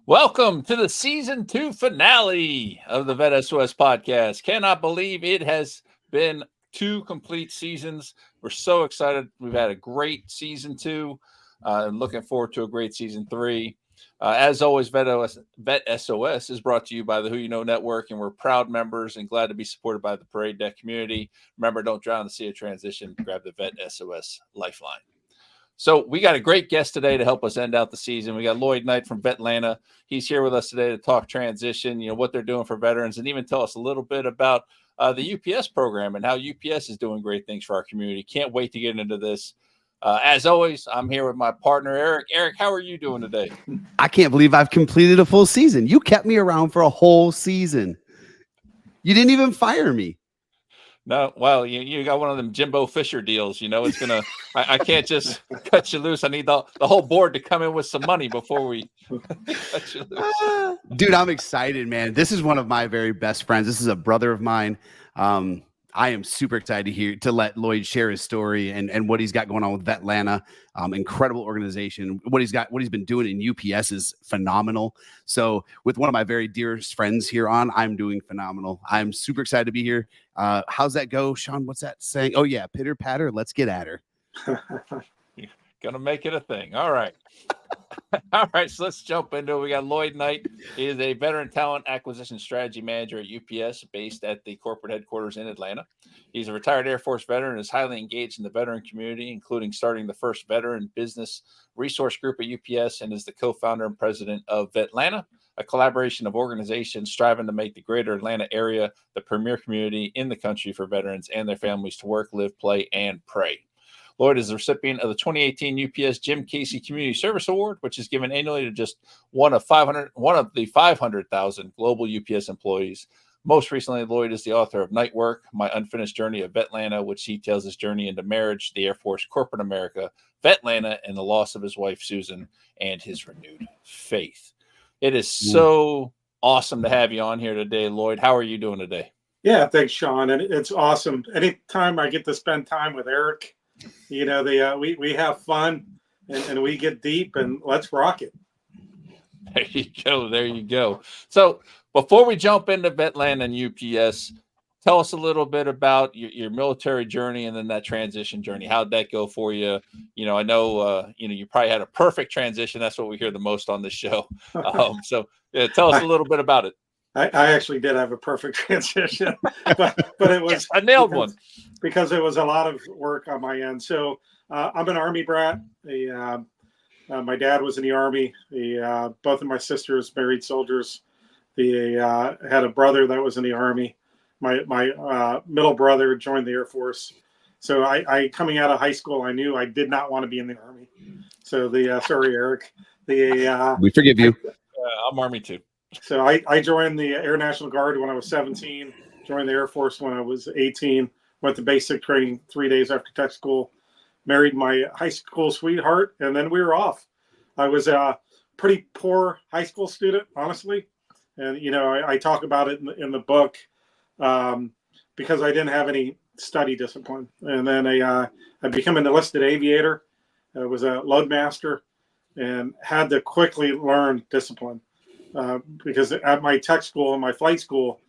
Welcome to the season 2 finale of the VET S.O.S podcast. Cannot believe it has been 2 complete seasons. We're so excited. We've had a great season 2 and looking forward to a great season 3. As always, VET S.O.S is brought to you by the Who You Know Network, and we're proud members and glad to be supported by the Parade Deck community. Remember, don't drown in the sea of transition. Grab the VET S.O.S Lifeline. So we got a great guest today to help us end out the season. We got Lloyd Knight from VETLANTA. He's here with us today to talk transition, what they're doing for veterans, and even tell us a little bit about the UPS program and how UPS is doing great things for our community. Can't wait to get into this. As always, I'm here with my partner, Eric. Eric, how are you doing today? I can't believe I've completed a full season. You kept me around for a whole season. You didn't even fire me. No, well, you got one of them Jimbo Fisher deals. It's gonna. I can't just cut you loose. I need the whole board to come in with some money before we cut you loose. Dude, I'm excited, man. This is one of my very best friends. This is a brother of mine. I am super excited to let Lloyd share his story and what he's got going on with VETLANTA. Incredible organization. What he's been doing in UPS is phenomenal. So with one of my very dearest friends here on, I'm doing phenomenal. I'm super excited to be here. How's that go, Shawn? What's that saying? Oh yeah, pitter patter. Let's get at her. Gonna make it a thing. All right. All right, so let's jump into it. We got Lloyd Knight. He is a veteran talent acquisition strategy manager at UPS based at the corporate headquarters in Atlanta. He's a retired Air Force veteran and is highly engaged in the veteran community, including starting the first veteran business resource group at UPS, and is the co-founder and president of VETLANTA, a collaboration of organizations striving to make the greater Atlanta area the premier community in the country for veterans and their families to work, live, play, and pray. Lloyd is the recipient of the 2018 UPS Jim Casey Community Service Award, which is given annually to just one of the 500,000 global UPS employees. Most recently, Lloyd is the author of Night Work, My Unfinished Journey of VETLANTA, which details his journey into marriage, the Air Force, corporate America, VETLANTA, and the loss of his wife, Susan, and his renewed faith. It is so awesome to have you on here today, Lloyd. How are you doing today? Yeah, thanks, Shawn. And it's awesome. Anytime I get to spend time with Eric, we have fun and we get deep, and let's rock it. There you go. So before we jump into VETLANTA and UPS, tell us a little bit about your military journey and then that transition journey. How'd that go for you? I know, you probably had a perfect transition. That's what we hear the most on this show. So tell us a little bit about it. I actually did have a perfect transition, but it was yes, I nailed one because it was a lot of work on my end. So I'm an Army brat. My dad was in the Army. Both of my sisters married soldiers. They had a brother that was in the Army. My middle brother joined the Air Force. So I coming out of high school, I knew I did not want to be in the Army. So sorry, Eric. We forgive you. I'm Army too. So I joined the Air National Guard when I was 17, joined the Air Force when I was 18, went to basic training 3 days after tech school, married my high school sweetheart, and then we were off. I was a pretty poor high school student, honestly. And, I talk about it in the book because I didn't have any study discipline. And then I became an enlisted aviator. I was a loadmaster and had to quickly learn discipline. Because at my tech school and my flight school,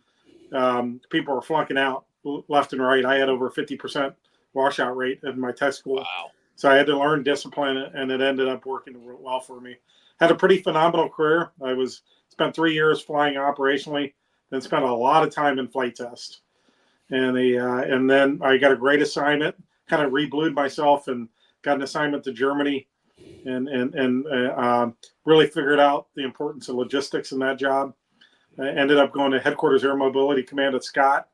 people were flunking out left and right. I had over 50% washout rate in my tech school. Wow. So I had to learn discipline, and it ended up working well for me. Had a pretty phenomenal career. I spent 3 years flying operationally, then spent a lot of time in flight test. And then I got a great assignment, kind of reblued myself and got an assignment to Germany. And really figured out the importance of logistics in that job. I ended up going to Headquarters Air Mobility Command at Scott,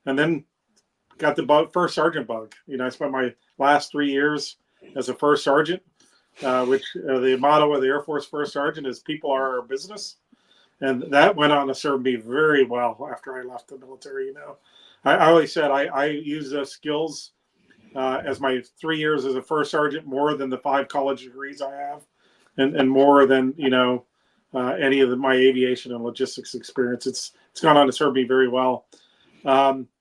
and then got the first sergeant bug. I spent my last 3 years as a first sergeant, which the motto of the Air Force first sergeant is "People are our business," and that went on to serve me very well after I left the military. I always said I use those skills. As my 3 years as a first sergeant, more than the 5 college degrees I have, and more than any of my aviation and logistics experience. It's gone on to serve me very well.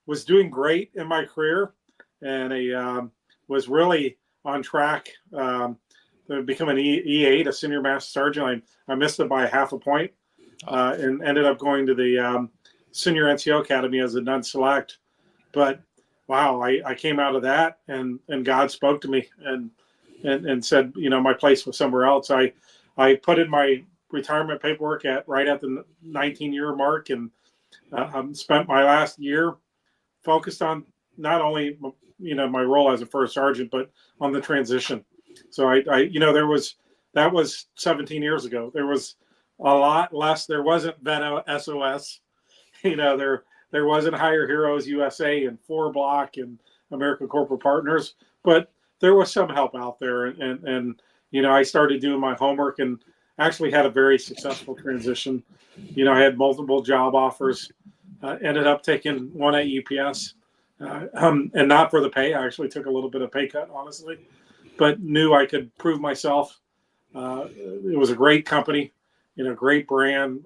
Was doing great in my career, and was really on track become an E8, a senior master sergeant. I missed it by half a point, and ended up going to the senior NCO academy as a non-select. But wow, I came out of that, and God spoke to me and said, my place was somewhere else. I put in my retirement paperwork right at the 19-year mark, and spent my last year focused on not only my role as a first sergeant, but on the transition. So that was 17 years ago. There was a lot less. There wasn't VET S.O.S. There wasn't Higher Heroes USA and 4 Block and American Corporate Partners, but there was some help out there. And I started doing my homework and actually had a very successful transition. I had multiple job offers, ended up taking one at UPS, and not for the pay. I actually took a little bit of pay cut, honestly, but knew I could prove myself. It was a great company, great brand,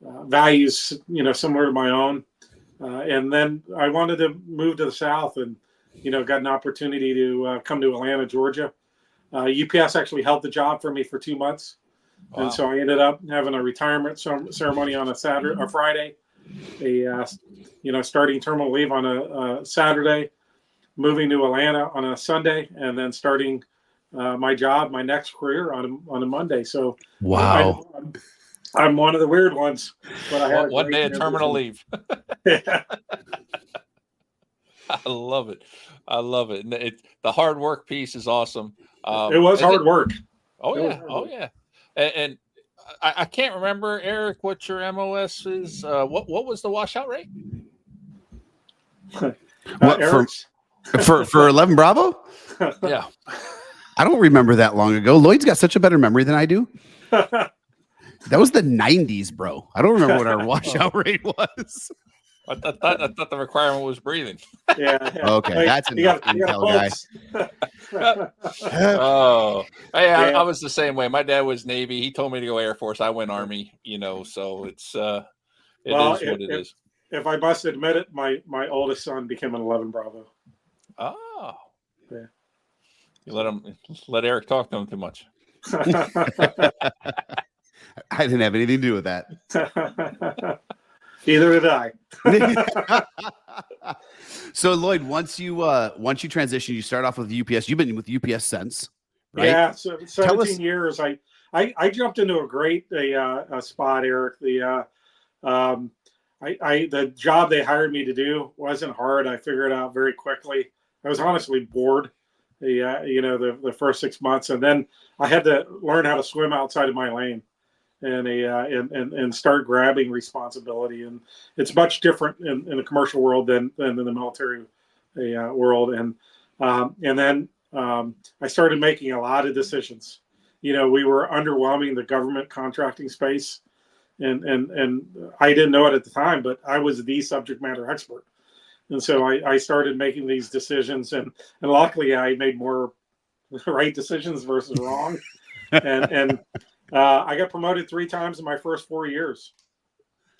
values, similar to my own. And then I wanted to move to the South and, got an opportunity to come to Atlanta, Georgia. UPS actually held the job for me for 2 months. Wow. And so I ended up having a retirement ceremony on a Saturday or Friday, starting terminal leave on a Saturday, moving to Atlanta on a Sunday, and then starting my next career on a Monday. So wow. I'm one of the weird ones, but I had one day of terminal leave. Yeah. I love it. And the hard work piece is awesome. It was hard work. Oh yeah. And I can't remember, Eric, what your MOS is. What was the washout rate? What for 11 Bravo? Yeah. I don't remember that long ago. Lloyd's got such a better memory than I do. That was the 90s, bro. I don't remember what our washout rate was. I thought the requirement was breathing. Yeah. Okay, that's enough intel, guy. Oh, hey, I was the same way. My dad was Navy. He told me to go Air Force. I went Army. So it's it is what it is. If I must admit it, my oldest son became an 11 Bravo. Oh, yeah. You let Eric talk to him too much. I didn't have anything to do with that. Either did I. So Lloyd, once you transition, you start off with UPS. You've been with UPS since, right? Yeah, so 17 years. I jumped into a great spot, Eric. The job they hired me to do wasn't hard. I figured it out very quickly. I was honestly bored. The first 6 months, and then I had to learn how to swim outside of my lane. And start grabbing responsibility, and it's much different in the commercial world than in the military world. And then I started making a lot of decisions. We were underwhelming the government contracting space, and I didn't know it at the time, but I was the subject matter expert. And so I started making these decisions, and luckily I made more right decisions versus wrong. and I got promoted 3 times in my first 4 years,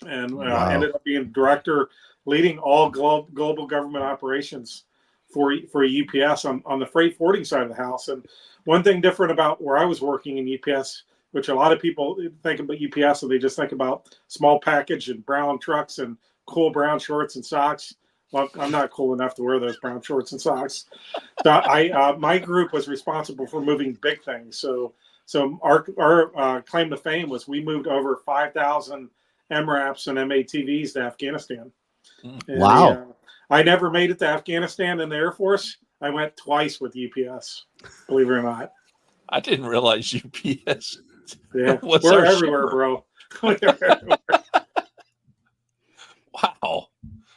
and ended up being director, leading all global government operations for UPS on the freight forwarding side of the house. And one thing different about where I was working in UPS, which a lot of people think about UPS and they just think about small package and brown trucks and cool brown shorts and socks. Well, I'm not cool enough to wear those brown shorts and socks. So my group was responsible for moving big things. So our claim to fame was we moved over 5,000 MRAPs and MATVs to Afghanistan. Wow. I never made it to Afghanistan in the Air Force. I went twice with UPS, believe it or not. I didn't realize UPS. Yeah, we're everywhere, bro. Wow.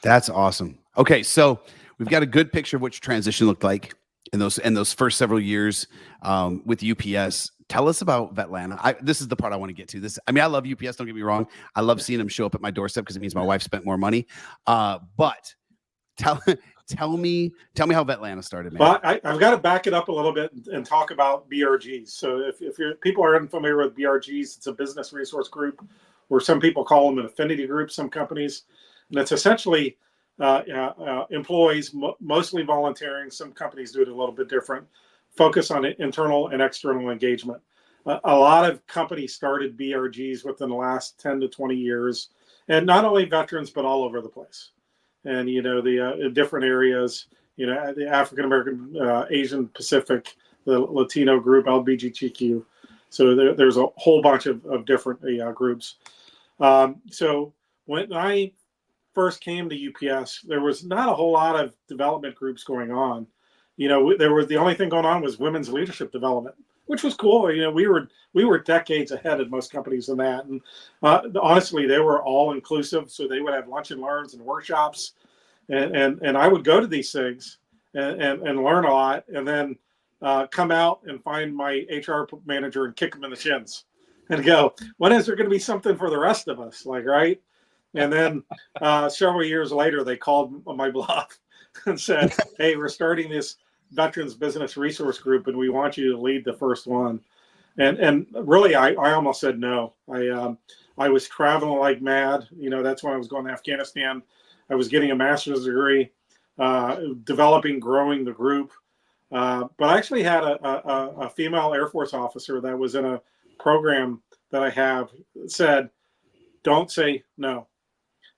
That's awesome. Okay, so we've got a good picture of what your transition looked like in those first several years with UPS. Tell us about VETLANTA. This is the part I want to get to. I love UPS. Don't get me wrong. I love seeing them show up at my doorstep because it means my wife spent more money. But tell me how VETLANTA started, man. Well, I've got to back it up a little bit and talk about BRGs. So if people are unfamiliar with BRGs, it's a business resource group, or some people call them an affinity group, some companies. And it's essentially employees, mostly volunteering. Some companies do it a little bit different. focus on internal and external engagement. A lot of companies started BRGs within the last 10 to 20 years, and not only veterans, but all over the place. And, the different areas, the African American, Asian Pacific, the Latino group, LGBTQ. So there's a whole bunch of different groups. So when I first came to UPS, there was not a whole lot of development groups going on. There was, the only thing going on was women's leadership development, which was cool. We were decades ahead of most companies in that. And honestly, they were all inclusive. So they would have lunch and learns and workshops. And I would go to these things and learn a lot, and then come out and find my HR manager and kick him in the shins and go, when is there going to be something for the rest of us? Right? And then several years later, they called my bluff and said, hey, we're starting this Veterans Business Resource Group, and we want you to lead the first one. And really, I almost said no. I was traveling like mad. That's when I was going to Afghanistan. I was getting a master's degree, developing, growing the group. But I actually had a female Air Force officer that was in a program that I have said, don't say no.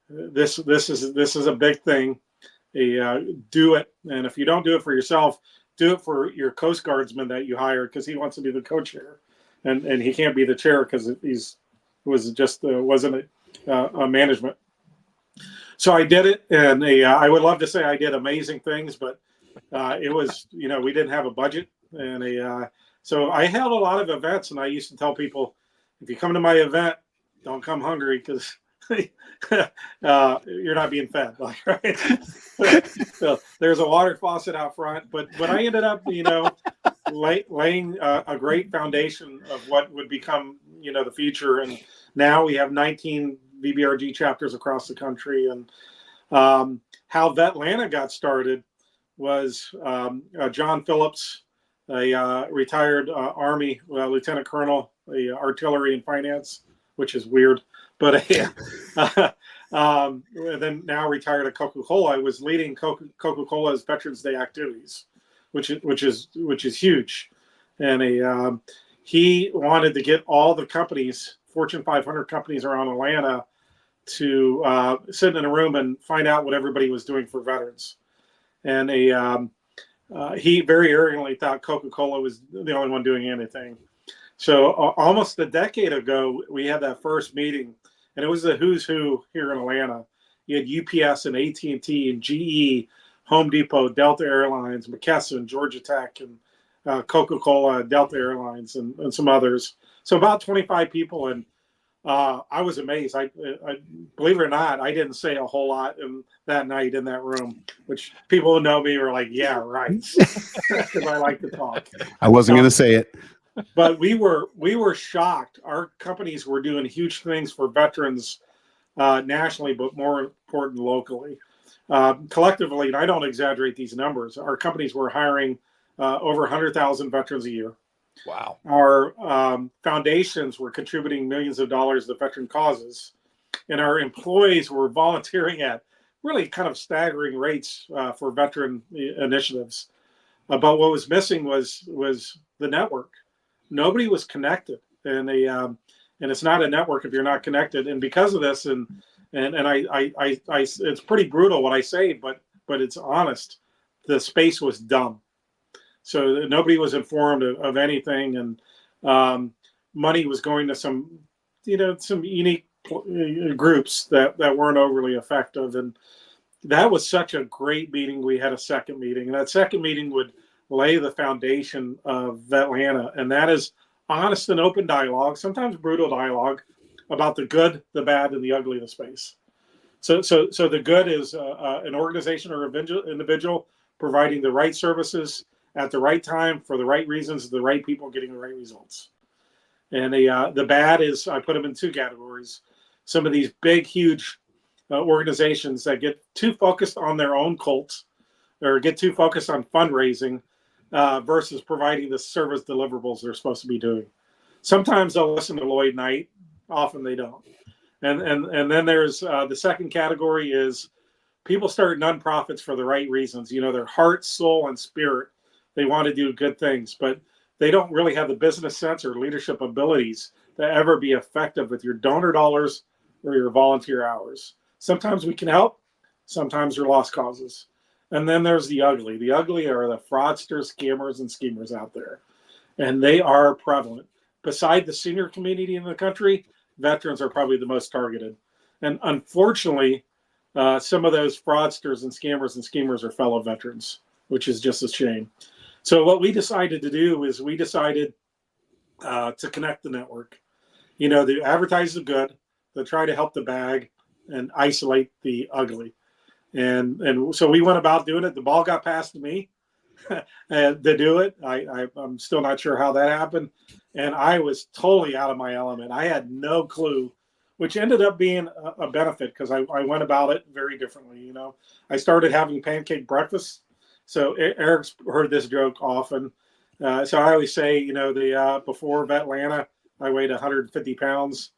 This is a big thing. Do it. And if you don't do it for yourself, do it for your Coast Guardsman that you hired, because he wants to be the co-chair, and he can't be the chair because wasn't a management. So I did it, and I would love to say I did amazing things, but it was, we didn't have a budget, and so I held a lot of events, and I used to tell people, if you come to my event, don't come hungry, because you're not being fed, right? So there's a water faucet out front, but I ended up, laying a great foundation of what would become, the future, and now we have 19 VBRG chapters across the country. And how VETLANTA got started was John Phillips, a retired Army lieutenant colonel, artillery and finance, which is weird, but then now retired at Coca-Cola. I was leading Coca-Cola's Veterans Day activities, which is huge, and he wanted to get all the companies, Fortune 500 companies around Atlanta, to sit in a room and find out what everybody was doing for veterans. And he very arrogantly thought Coca-Cola was the only one doing anything. So almost a decade ago, we had that first meeting, and it was the who's who here in Atlanta. You had UPS and AT&T and GE, Home Depot, Delta Airlines, McKesson, Georgia Tech, and Coca-Cola, Delta Airlines, and some others. So about 25 people, and I was amazed. I believe it or not, I didn't say a whole lot that night in that room, which people who know me were like, yeah, right, because I like to talk. I wasn't going to say it. But we were shocked. Our companies were doing huge things for veterans nationally, but more important locally. Collectively, and I don't exaggerate these numbers, our companies were hiring over 100,000 veterans a year. Wow. Our foundations were contributing millions of dollars to veteran causes, and our employees were volunteering at really kind of staggering rates for veteran initiatives. But what was missing was the network. Nobody was connected, and it's not a network if you're not connected. And because of this, and I it's pretty brutal what I say, but it's honest. The space was dumb. So nobody was informed of anything, and money was going to some unique groups that weren't overly effective. And that was such a great meeting. We had a second meeting, and that second meeting would lay the foundation of VETLANTA, and that is honest and open dialogue, sometimes brutal dialogue, about the good, the bad, and the ugly of the space. So the good is an organization or individual providing the right services at the right time for the right reasons, the right people getting the right results. And the bad is, I put them in two categories. Some of these big, huge organizations that get too focused on their own cults, or get too focused on fundraising versus providing the service deliverables they're supposed to be doing. Sometimes they'll listen to Lloyd Knight, often they don't. And then there's the second category is people start nonprofits for the right reasons. Their heart, soul, and spirit They want to do good things, but they don't really have the business sense or leadership abilities to ever be effective with your donor dollars or your volunteer hours. Sometimes we can help, sometimes they're lost causes. And then there's the ugly. The ugly are the fraudsters, scammers, and schemers out there. And they are prevalent. Beside the senior community in the country, veterans are probably the most targeted. And unfortunately, some of those fraudsters and scammers and schemers are fellow veterans, which is just a shame. So what we decided to do is we decided to connect the network. You know, the advertise the good, they try to help the bag and isolate the ugly. And so we went about doing it. The ball got passed to me to do it. I'm still not sure how that happened. And I was totally out of my element. I had no clue, which ended up being a benefit because I went about it very differently. You know, I started having pancake breakfast. So Eric's heard this joke often. So I always say, you know, before VETLANTA, I weighed 150 pounds.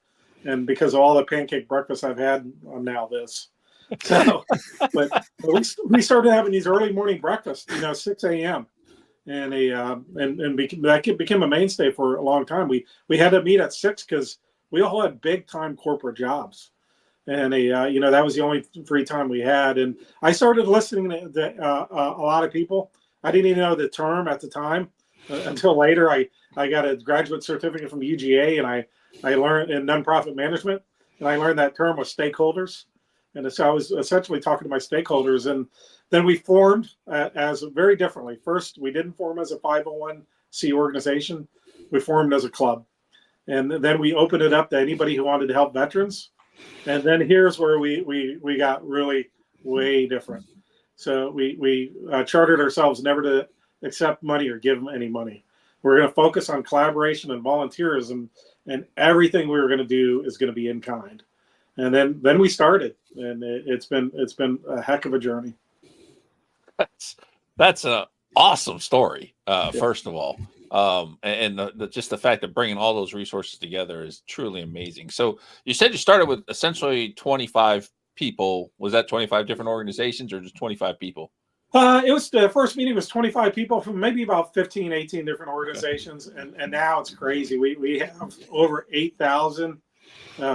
And because of all the pancake breakfast I've had, I'm now this. So, but we started having these early morning breakfasts, you know, 6 a.m. And that became a mainstay for a long time. We had to meet at 6 because we all had big time corporate jobs, and you know, that was the only free time we had. And I started listening to a lot of people. I didn't even know the term at the time until later. I got a graduate certificate from UGA, and I learned in nonprofit management, and I learned that term was stakeholders. And so I was essentially talking to my stakeholders, and then we formed as very differently. First, we didn't form as a 501c organization. We formed as a club. And then we opened it up to anybody who wanted to help veterans. And then here's where we got really way different. So we chartered ourselves never to accept money or give them any money. We're going to focus on collaboration and volunteerism, and everything we were going to do is going to be in kind. And then we started, and it's been a heck of a journey. That's an awesome story. First of all, and just the fact that bringing all those resources together is truly amazing. So you said you started with essentially 25 people. Was that 25 different organizations or just 25 people? It was the first meeting was 25 people from maybe about 15, 18 different organizations, and now it's crazy. We have over 8,000.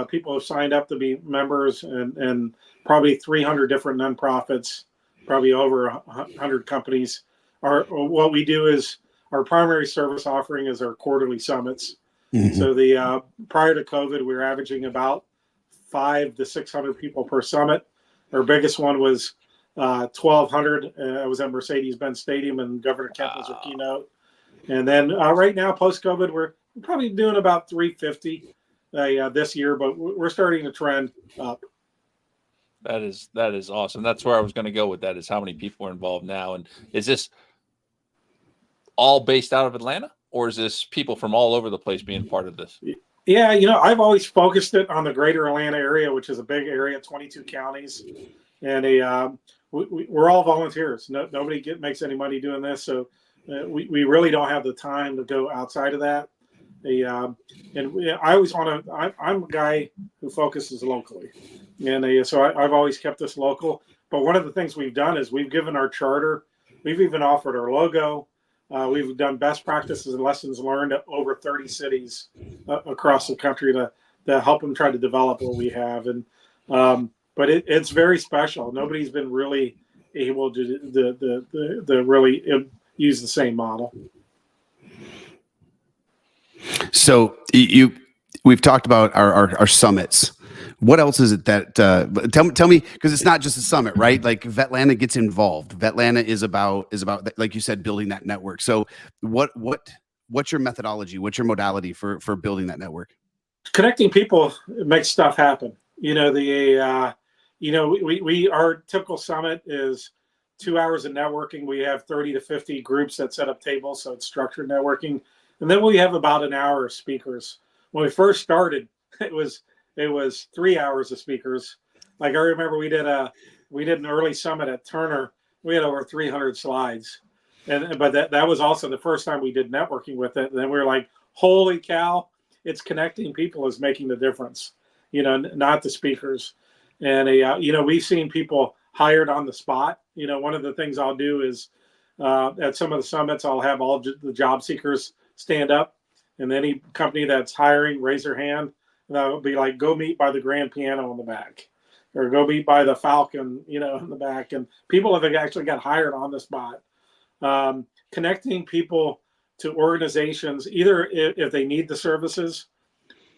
People have signed up to be members, and probably 300 different nonprofits, probably over 100 companies. What we do is our primary service offering is our quarterly summits. Mm-hmm. So prior to COVID, we were averaging about 500 to 600 people per summit. Our biggest one was 1,200. It was at Mercedes-Benz Stadium, and Governor Kemp was our keynote. And then right now, post-COVID, we're probably doing about 350. This year, but we're starting to trend up. That is awesome. That's where I was going to go with that, is how many people are involved now. And is this all based out of Atlanta, or is this people from all over the place being part of this? Yeah, you know, I've always focused it on the greater Atlanta area, which is a big area, 22 counties. And we're all volunteers. Nobody makes any money doing this. So we really don't have the time to go outside of that. I always want to. I'm a guy who focuses locally, and so I've always kept this local. But one of the things we've done is we've given our charter. We've even offered our logo. We've done best practices and lessons learned at over 30 cities across the country to help them try to develop what we have. And but it's very special. Nobody's been really able to really use the same model. So we've talked about our summits. What else is it that tell me, because it's not just a summit, right? Like VETLANTA gets involved. VETLANTA is about like you said, building that network. So what's your methodology? What's your modality for building that network? Connecting people makes stuff happen. You know, our typical summit is 2 hours of networking. We have 30 to 50 groups that set up tables, so it's structured networking. And then we have about an hour of speakers. When we first started, it was 3 hours of speakers. Like I remember we did an early summit at Turner. We had over 300 slides. But that was also the first time we did networking with it. And then we were like, holy cow, it's connecting people is making the difference, you know, not the speakers. And, you know, we've seen people hired on the spot. You know, one of the things I'll do is At some of the summits, I'll have all the job seekers stand up, and any company that's hiring raise their hand, and I'll be like, go meet by the grand piano in the back, or go meet by the Falcon, in the back. And people have actually got hired on the spot. Connecting people to organizations, either if they need the services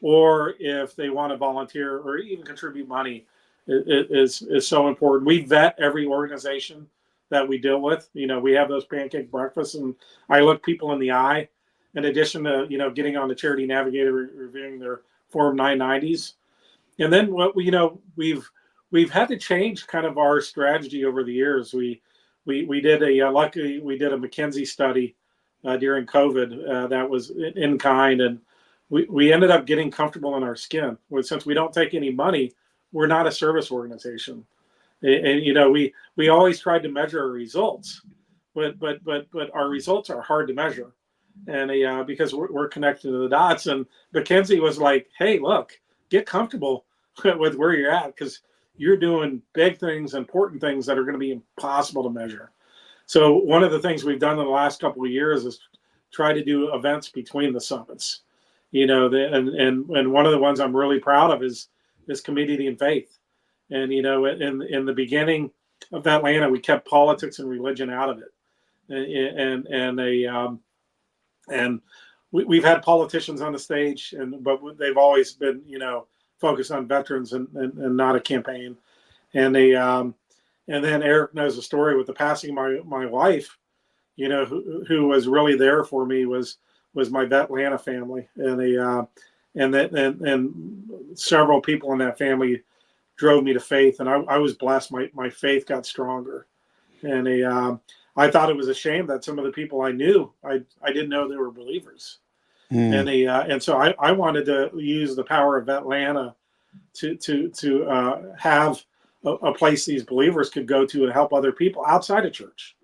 or if they want to volunteer or even contribute money, is so important. We vet every organization that we deal with. We have those pancake breakfasts, and I look people in the eye, in addition to, getting on the Charity Navigator, reviewing their Form 990s. And then what we've had to change kind of our strategy over the years. We did luckily we did a McKinsey study during COVID that was in kind, and we ended up getting comfortable in our skin. Since we don't take any money, we're not a service organization, and we always tried to measure our results, but our results are hard to measure, and because we're connected to the dots. And McKinsey was like, hey, look, get comfortable with where you're at, because you're doing big things, important things that are going to be impossible to measure. So one of the things we've done in the last couple of years is try to do events between the summits. And one of the ones I'm really proud of is community and faith. And in the beginning of Atlanta, we kept politics and religion out of it. And we've had politicians on the stage, but they've always been focused on veterans and not a campaign. And then Eric knows the story with the passing of my wife. Who was really there for me was my VETLANTA family, and several people in that family drove me to faith, and I was blessed. My faith got stronger, and I thought it was a shame that some of the people I knew I didn't know they were believers. And so I wanted to use the power of VETLANTA to have a place these believers could go to and help other people outside of church.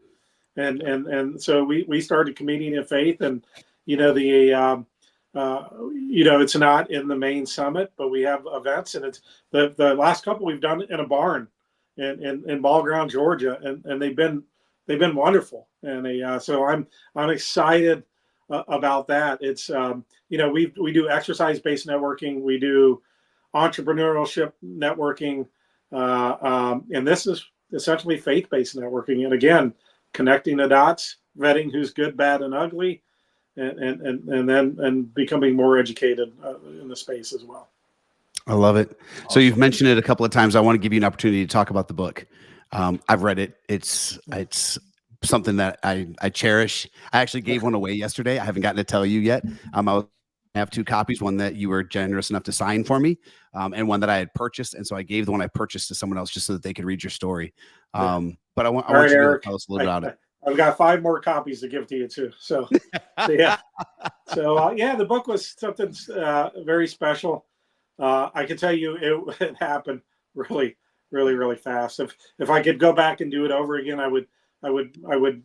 And so we started Community of Faith, and it's not in the main summit, but we have events, and it's the last couple we've done in a barn in Ball Ground, Georgia, and they've been wonderful. And so I'm excited about that. It's we do exercise-based networking, we do entrepreneurship networking, and this is essentially faith-based networking. And again, connecting the dots, vetting who's good, bad, and ugly, and then becoming more educated in the space as well. I love it. So you've mentioned it a couple of times. I want to give you an opportunity to talk about the book. I've read it. It's something that I cherish. I actually gave one away yesterday. I haven't gotten to tell you yet. I have two copies, one that you were generous enough to sign for me, and one that I had purchased. And so I gave the one I purchased to someone else just so that they could read your story. But I want you to tell us a little about it. I've got 5 more copies to give to you too. So yeah. So the book was something very special. I can tell you it happened really, really, really fast. If I could go back and do it over again, I would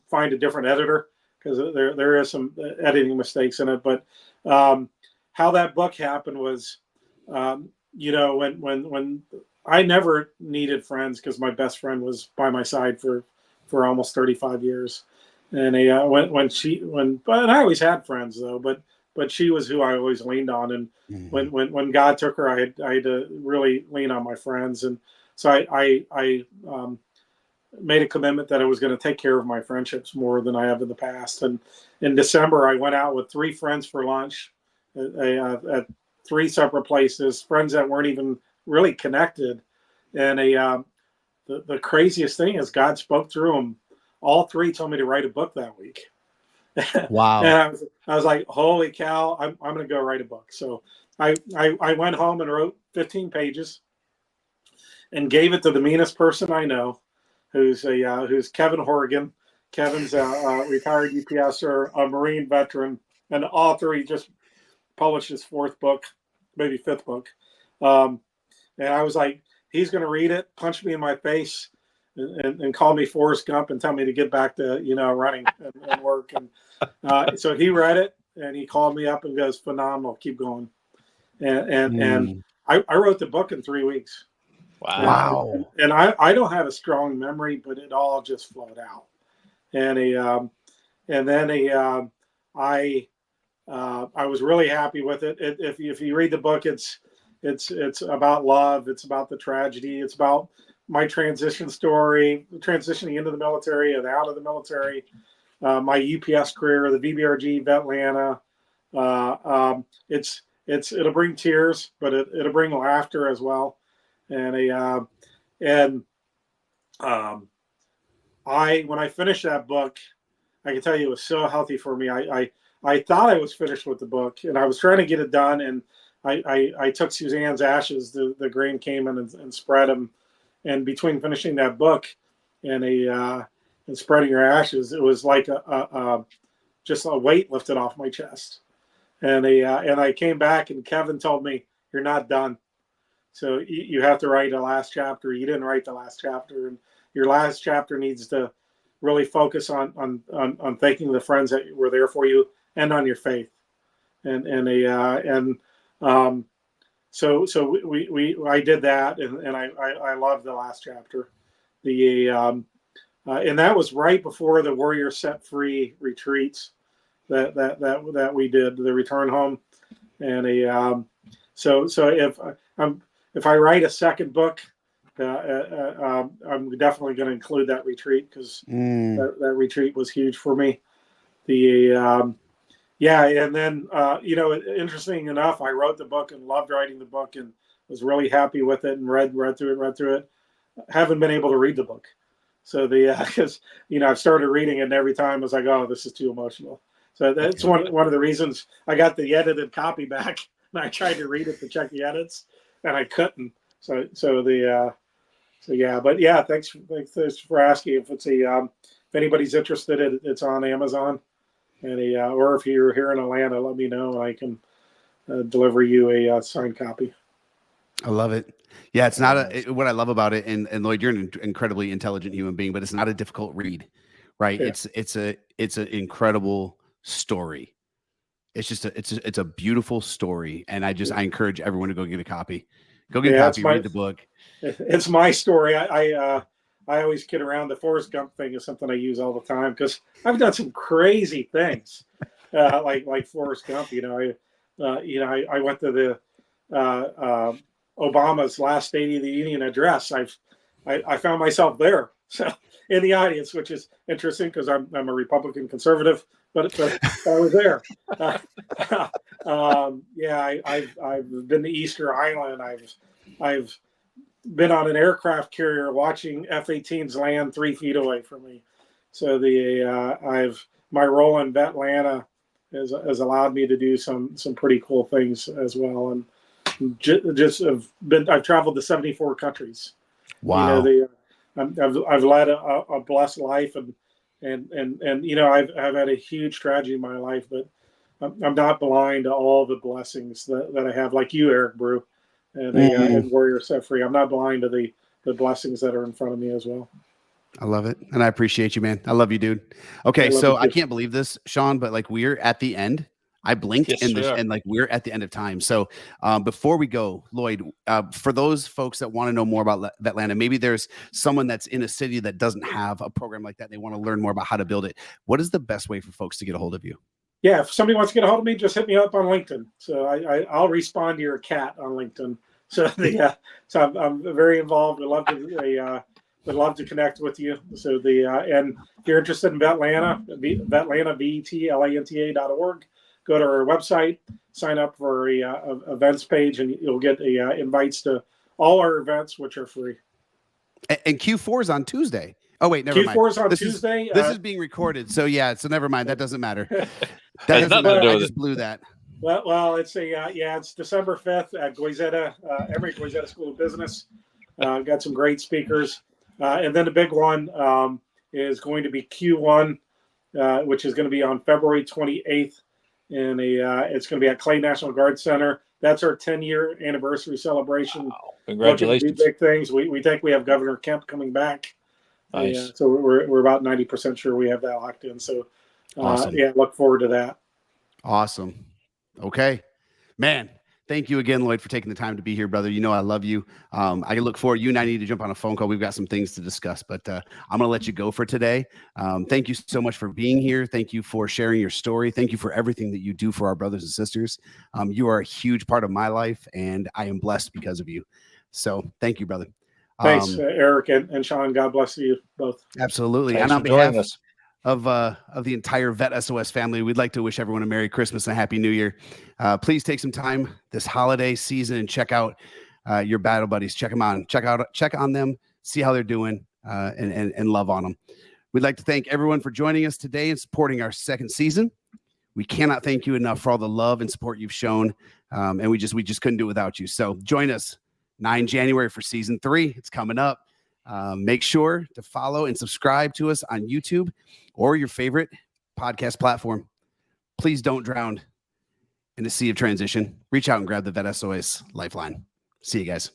find a different editor, because there is some editing mistakes in it. But how that book happened was, when I never needed friends, because my best friend was by my side for almost 35 years. And but I always had friends though, but she was who I always leaned on. And when God took her, I had to really lean on my friends. And so I made a commitment that I was going to take care of my friendships more than I have in the past. And in December, I went out with 3 friends for lunch at 3 separate places, friends that weren't even really connected. And the craziest thing is God spoke through them. All 3 told me to write a book that week. Wow. And I was like, holy cow, I'm going to go write a book. So I went home and wrote 15 pages and gave it to the meanest person I know, who's Kevin Horgan. Kevin's a retired UPSer, a Marine veteran, and the author. He just published his 4th book, maybe 5th book. And I was like, he's going to read it, punch me in my face, and call me Forrest Gump and tell me to get back to running and work. And so he read it, and he called me up and goes, phenomenal, keep going. And I wrote the book in 3 weeks. Wow. And I don't have a strong memory, but it all just flowed out. and I was really happy with it. If you read the book, it's about love. It's about the tragedy. It's about my transition story, transitioning into the military and out of the military, my UPS career, the VBRG, VETLANTA. It'll bring tears, but it'll bring laughter as well. And when I finished that book, I can tell you it was so healthy for me. I thought I was finished with the book, and I was trying to get it done. And I took Suzanne's ashes, the grain came in and spread them. And between finishing that book and spreading your ashes, it was like just a weight lifted off my chest. And I came back, and Kevin told me, "You're not done. So you have to write the last chapter. You didn't write the last chapter, and your last chapter needs to really focus on thanking the friends that were there for you and on your faith." So I did that, and I loved the last chapter. And that was right before the Warrior Set Free retreats that we did, the return home. And so if I write a second book, I'm definitely going to include that retreat, because that retreat was huge for me. And then interesting enough, I wrote the book and loved writing the book and was really happy with it and read through it. Haven't been able to read the book, so because I've started reading it, and every time I was like, oh, this is too emotional. So that's one of the reasons I got the edited copy back, and I tried to read it to check the edits, and I couldn't. But yeah, thanks for asking. If anybody's interested, it's on Amazon. And or if you're here in Atlanta, let me know. I can deliver you a signed copy. I love it. Yeah, it's not what I love about it. And Lloyd, you're an incredibly intelligent human being, but it's not a difficult read, right? Yeah. It's an incredible story. It's a beautiful story, and I encourage everyone to go get a copy. Go get a copy. Read the book. It's my story. I always kid around. The Forrest Gump thing is something I use all the time, because I've done some crazy things, like Forrest Gump. I went to the Obama's last State of the Union address. I found myself there, so in the audience, which is interesting because I'm a Republican conservative, but I was there. I've been to Easter Island. I've been on an aircraft carrier watching F-18s land 3 feet away from me. So my role in VETLANTA has allowed me to do some pretty cool things as well. And I've traveled to 74 countries. Wow. I've led a blessed life, and I've had a huge tragedy in my life, but I'm not blind to all the blessings that I have, like you, Eric Brew. And Warrior Set Free. I'm not blind to the blessings that are in front of me as well. I love it. And I appreciate you, man. I love you, dude. Okay. So I can't believe this, Shawn, but like we're at the end. I blinked and like we're at the end of time. So before we go, Lloyd, for those folks that want to know more about VETLANTA, maybe there's someone that's in a city that doesn't have a program like that. They want to learn more about how to build it. What is the best way for folks to get a hold of you? Yeah, if somebody wants to get a hold of me, just hit me up on LinkedIn. So I'll respond to your cat on LinkedIn. So I'm very involved. Would love to connect with you. So and if you're interested in VETLANTA, VETLANTA, VETLANTA.org. Go to our website, sign up for a events page, and you'll get invites to all our events, which are free. And Q4 is on Tuesday. Oh wait, never mind. Q4 is on Tuesday. This is being recorded, so so never mind. That doesn't matter. That doesn't matter. I just blew that. Well, it's it's December 5th at Goizeta, Emory Goizeta School of Business. Got some great speakers, and then the big one is going to be Q1, which is going to be on February 28th, and it's going to be at Clay National Guard Center. That's our 10-year anniversary celebration. Wow. Congratulations! Big things. We think we have Governor Kemp coming back. Nice. So we're about 90% sure we have that locked in. So awesome. Look forward to that. Awesome. Okay, man. Thank you again, Lloyd, for taking the time to be here, brother. You know I love you. I look forward. You and I need to jump on a phone call. We've got some things to discuss, but I'm going to let you go for today. Thank you so much for being here. Thank you for sharing your story. Thank you for everything that you do for our brothers and sisters. You are a huge part of my life, and I am blessed because of you. So thank you, brother. Thanks, Eric and Shawn. God bless you both. Absolutely. Thanks and on for joining behalf us. of the entire VET S.O.S family, we'd like to wish everyone a Merry Christmas and a Happy New Year. Please take some time this holiday season and check out your battle buddies. Check them on. Check on them. See how they're doing, and love on them. We'd like to thank everyone for joining us today and supporting our second season. We cannot thank you enough for all the love and support you've shown, and we just couldn't do it without you. So join us 9 January for season 3. It's coming up. Make sure to follow and subscribe to us on YouTube or your favorite podcast platform. Please don't drown in a sea of transition. Reach out and grab the VET S.O.S Lifeline. See you guys.